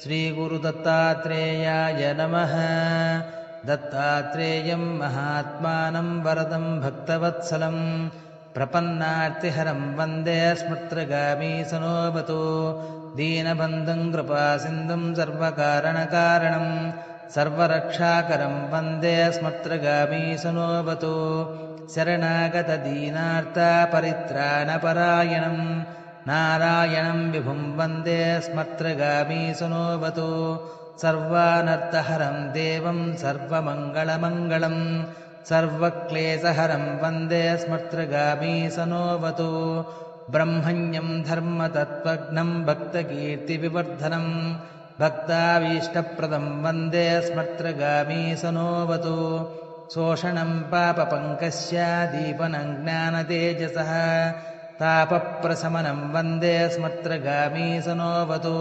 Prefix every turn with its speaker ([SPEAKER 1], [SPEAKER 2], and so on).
[SPEAKER 1] श्रीगुरुदत्तात्रेयाय नमः। दत्तात्रेयं महात्मानं वरदं भक्तवत्सलं प्रपन्नार्तिहरं वन्दे स्मृत्रगामीसनोऽवतु। दीनबन्धुं कृपासिन्धुं सर्वकारणकारणं सर्वरक्षाकरं वन्दे स्मृत्रगामीसनोऽवतु। शरणागतदीनार्तपरित्राणपरायणं नारायणं विभुं वन्दे स्मृत्रगामीसनोऽवतु। सर्वानर्थहरं देवं सर्वमङ्गलमङ्गलं सर्वक्लेशहरं वन्दे स्मृत्रगामीसनोऽवतु। ब्रह्मण्यं धर्मतत्त्वज्ञं भक्तकीर्तिविवर्धनं भक्ताभीष्टप्रदं वन्दे स्मृत्रगामीसनोऽवतु। शोषणं पापपङ्कस्य दीपनं ज्ञानतेजसः तापप्रशमनं वन्दे स्मृत्रगामीसनोऽवतु।